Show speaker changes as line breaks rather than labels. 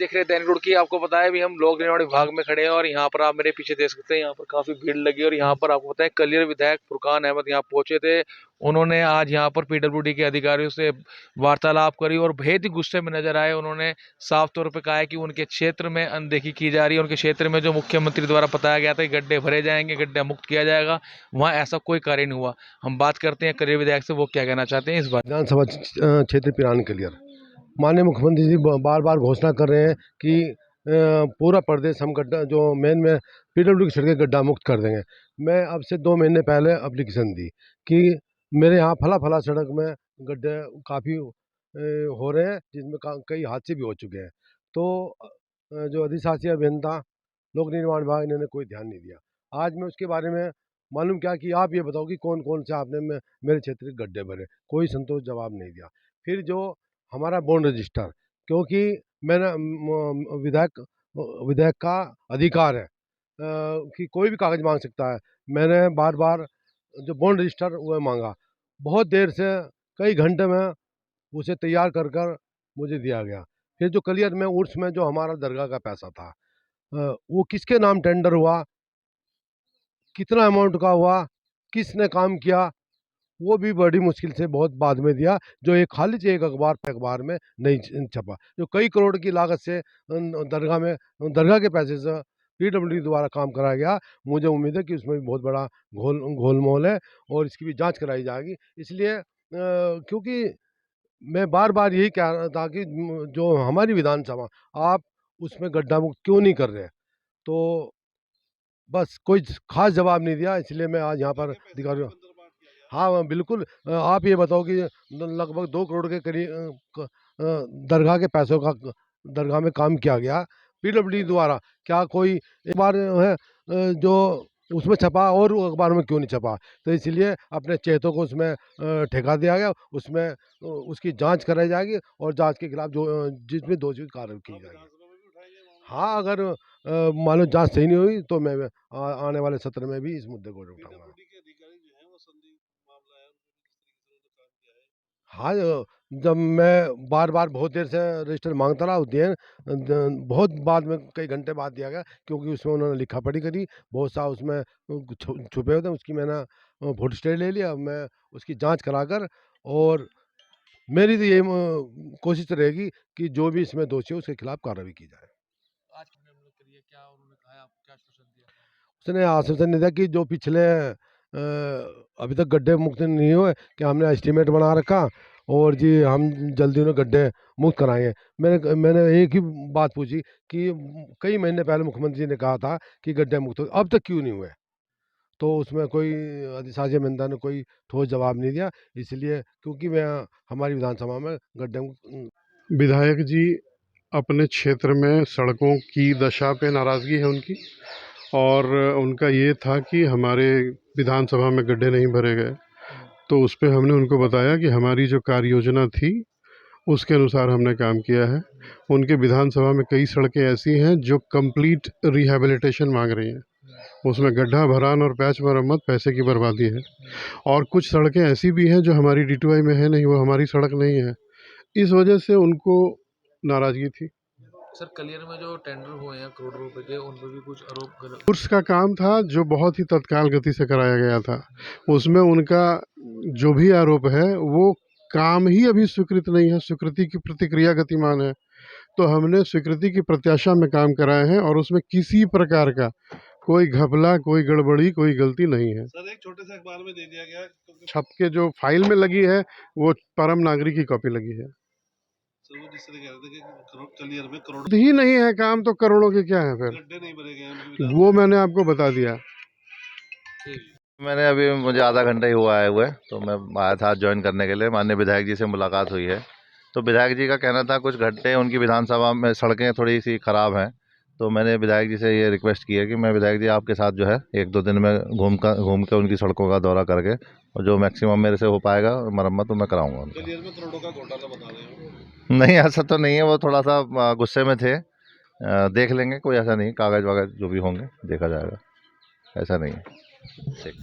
देख रहे हैं दैनिक रोड की। आपको पता है अभी हम लोक निर्माण विभाग में खड़े हैं और यहाँ पर आप मेरे पीछे देख सकते हैं, यहाँ पर काफी भीड़ लगी है। और यहाँ पर आपको पता है कलियर विधायक फुरकान अहमद यहाँ पहुंचे थे। उन्होंने आज यहाँ पर पीडब्ल्यूडी के अधिकारियों से वार्तालाप करी और बेहद ही गुस्से में नजर आए। उन्होंने साफ तौर पर कहा है कि उनके क्षेत्र में अनदेखी की जा रही है। उनके क्षेत्र में जो मुख्यमंत्री द्वारा बताया गया था कि गड्ढे भरे जाएंगे, गड्ढा मुक्त किया जाएगा, वहाँ ऐसा कोई कार्य नहीं हुआ। हम बात करते हैं कलियर विधायक से, वो क्या कहना चाहते हैं इस बार।
विधानसभा क्षेत्र पिरान क्लियर, माननीय मुख्यमंत्री जी बार बार घोषणा कर रहे हैं कि पूरा प्रदेश हम गड्ढा जो मेन में पीडब्ल्यू की सड़कें गड्ढा मुक्त कर देंगे। मैं अब से 2 महीने पहले एप्लीकेशन दी कि मेरे यहाँ फला सड़क में गड्ढे काफ़ी हो रहे हैं, जिसमें कई हादसे भी हो चुके हैं। तो जो अधिशासी अभियंता लोक निर्माण विभाग ने कोई ध्यान नहीं दिया। आज मैं उसके बारे में मालूम क्या कि आप ये बताओ कि कौन कौन से आपने मेरे क्षेत्र के गड्ढे भरे, कोई संतोष जवाब नहीं दिया। फिर जो हमारा बॉन्ड रजिस्टर, क्योंकि मैंने विधायक का अधिकार है कि कोई भी कागज़ मांग सकता है। मैंने बार बार जो बॉन्ड रजिस्टर वह मांगा, बहुत देर से कई घंटे में उसे तैयार कर मुझे दिया गया। फिर जो कलियर में उर्स में जो हमारा दरगाह का पैसा था, वो किसके नाम टेंडर हुआ, कितना अमाउंट का हुआ, किसने काम किया, वो भी बड़ी मुश्किल से बहुत बाद में दिया, जो एक खाली से एक अखबार में नहीं छपा, जो कई करोड़ की लागत से दरगाह के पैसे से पीडब्ल्यूडी द्वारा काम कराया गया। मुझे उम्मीद है कि उसमें भी बहुत बड़ा घोलमोल है और इसकी भी जांच कराई जाएगी। इसलिए क्योंकि मैं बार बार यही कह रहा था कि जो हमारी विधानसभा, आप उसमें गड्ढा मुक्त क्यों नहीं कर रहे, तो बस कोई खास जवाब नहीं दिया। इसलिए मैं आज यहाँ पर अधिकारियों, हाँ बिल्कुल, आप ये बताओ कि लगभग 2 करोड़ के करीब दरगाह के पैसों का दरगाह में काम किया गया पीडब्ल्यूडी द्वारा। क्या कोई एक बार है जो उसमें छपा और वो अखबार में क्यों नहीं छपा? तो इसलिए अपने चेतों को उसमें ठेका दिया गया, उसमें उसकी जांच कराई जाएगी और जांच के खिलाफ जो जिसमें दोषी कार्रवाई की जाएगी। हाँ, अगर मान लो जांच सही नहीं हुई तो मैं आने वाले सत्र में भी इस मुद्दे को उठाऊंगा। हाँ, जब मैं बार बार बहुत देर से रजिस्टर मांगता रहा, बहुत बाद में कई घंटे बाद दिया गया, क्योंकि उसमें उन्होंने लिखा पढ़ी करी, बहुत सा उसमें छुपे हुए थे। उसकी मैंने फोटो स्टेट ले लिया। मैं उसकी जांच कराकर, और मेरी तो ये कोशिश रहेगी कि जो भी इसमें दोषी है उसके खिलाफ कार्रवाई की जाए।
आज क्या उन्होंने कहा, आपको क्या आश्वासन दिया?
उसने आश्वासन नहीं दिया कि जो पिछले अभी तक गड्ढे मुक्त नहीं हुए, कि हमने एस्टीमेट बना रखा और जी हम जल्दी उन्हें गड्ढे मुक्त कराएंगे। मैंने एक ही बात पूछी कि कई महीने पहले मुख्यमंत्री जी ने कहा था कि गड्ढे मुक्त हो, अब तक क्यों नहीं हुए? तो उसमें कोई अधिशासी अभियंता ने कोई ठोस जवाब नहीं दिया। इसलिए क्योंकि मैं हमारी विधानसभा में गड्ढे
विधायक जी अपने क्षेत्र में सड़कों की दशा पे नाराज़गी है उनकी, और उनका ये था कि हमारे विधानसभा में गड्ढे नहीं भरे गए। तो उस पे हमने उनको बताया कि हमारी जो कार्य योजना थी उसके अनुसार हमने काम किया है। उनके विधानसभा में कई सड़कें ऐसी हैं जो कंप्लीट रिहैबिलिटेशन मांग रही हैं, उसमें गड्ढा भरान और पैच मरम्मत पैसे की बर्बादी है। और कुछ सड़कें ऐसी भी हैं जो हमारी D2I में है नहीं, वो हमारी सड़क नहीं है। इस वजह से उनको नाराज़गी थी।
सर, कलियर में जो टेंडर हुए हैं करोड़ों रुपए के, उन पर भी कुछ आरोप
कोर्स का काम था जो बहुत ही तत्काल गति से कराया गया था। उसमें उनका जो भी आरोप है वो काम ही अभी स्वीकृत नहीं है, स्वीकृति की प्रतिक्रिया गतिमान है। तो हमने स्वीकृति की प्रत्याशा में काम कराए हैं और उसमें किसी प्रकार का कोई घपला, कोई गड़बड़ी, कोई गलती नहीं है।
सर, एक छोटे से अखबार में दे दिया गया,
छप के जो फाइल में लगी है वो परम नागरिक की कॉपी लगी है।
सर वो जिस तरह कह रहे थे कि कलियर में करोड़
ही नहीं है काम, तो करोड़ों के क्या है फिर?
गड्ढे नहीं भरे गए,
वो मैंने आपको बता दिया।
मैंने अभी मुझे आधा घंटा ही हुआ आए हुए, तो मैं आया था ज्वाइन करने के लिए। माननीय विधायक जी से मुलाकात हुई है, तो विधायक जी का कहना था कुछ घंटे उनकी विधानसभा में सड़कें थोड़ी सी ख़राब हैं। तो मैंने विधायक जी से ये रिक्वेस्ट की है कि मैं विधायक जी आपके साथ जो है 1-2 दिन में घूम के उनकी सड़कों का दौरा करके, और जो मैक्सिमम मेरे से हो पाएगा मरम्मत तो मैं कराऊंगा।
कलियर में करोड़ों का घोटाला बता रहे हो?
नहीं, ऐसा तो नहीं है, वो थोड़ा सा गुस्से में थे। देख लेंगे, कोई ऐसा नहीं, कागज़ वागज़ जो भी होंगे देखा जाएगा, ऐसा नहीं है। ठीक।